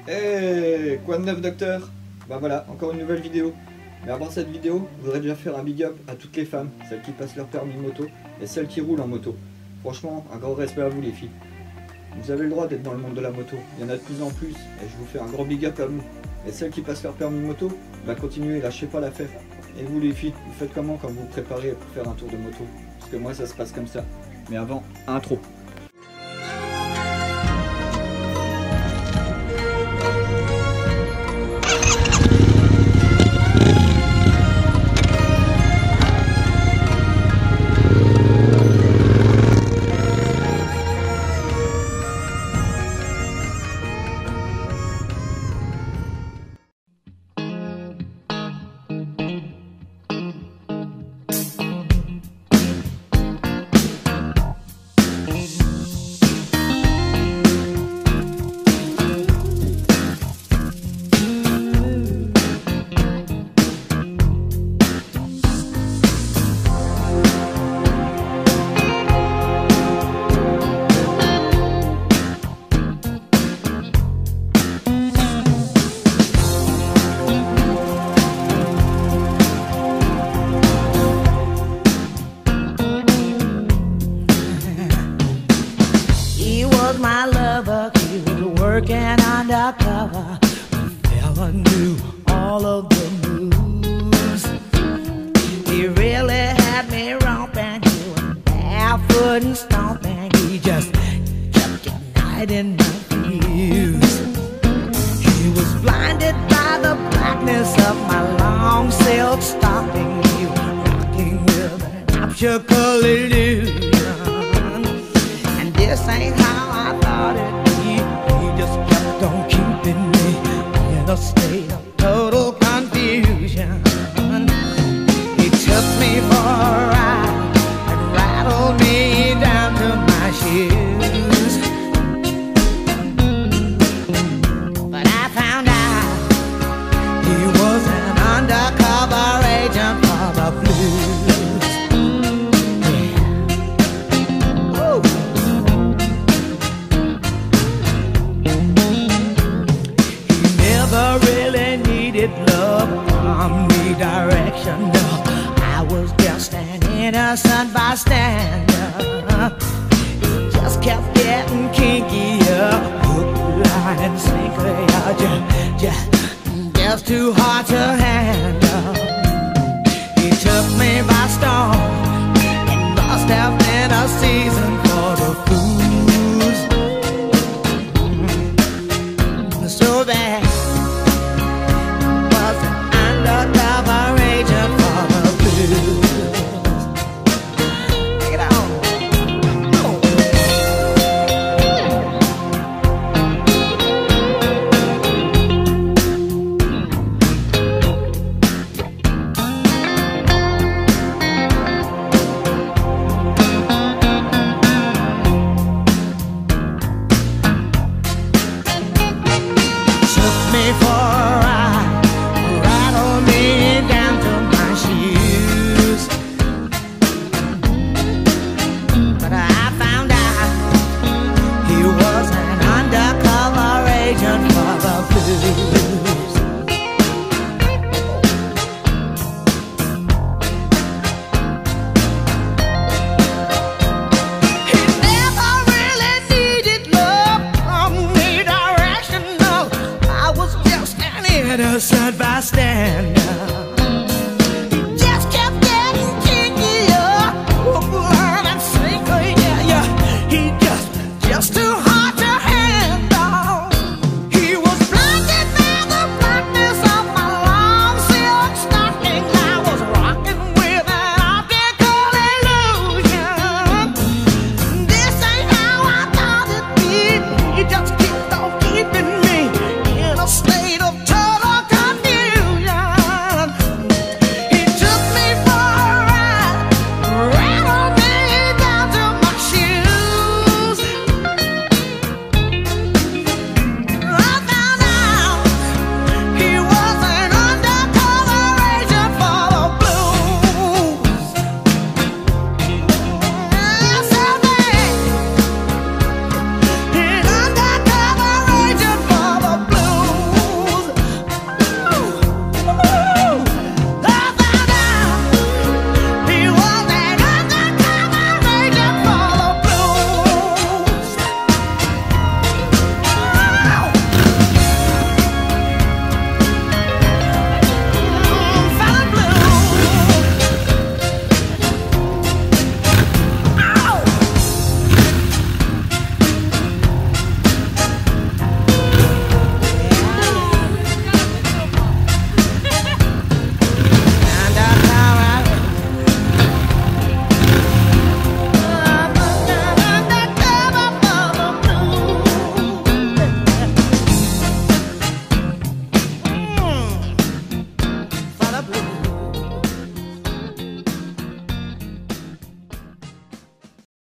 Hey, quoi de neuf, docteur? Bah voilà, encore une nouvelle vidéo. Mais avant cette vidéo, je voudrais déjà faire un big up à toutes les femmes, celles qui passent leur permis moto et celles qui roulent en moto. Franchement, un grand respect à vous les filles. Vous avez le droit d'être dans le monde de la moto, il y en a de plus en plus et je vous fais un grand big up à vous. Et celles qui passent leur permis moto, bah continuez, lâchez pas l'affaire. Et vous les filles, vous faites comment quand vous vous préparez pour faire un tour de moto? Parce que moi ça se passe comme ça. Mais avant, intro. Undercover, the fella knew all of the moves. He really had me romping, doing barefoot and stomping. He just kept igniting my fuse. He was blinded by the blackness of my long silk stocking. He was rocking with an optical illusion, and this ain't how I thought it'd be. He just kept on keeping me in a state of total confusion. He took me for a ride and rattled me down to my shoes. But I found out he was an undercover agent for the blues. Love from me direction. No, I was just an innocent bystander. It just kept getting kinkier, hook, line, and sinker. Just too hard to handle. He took me by storm. It must have been a season for the fools. So bad. Undercover agent for the blues. Take it on. Took me for a ride. Innocent bystander.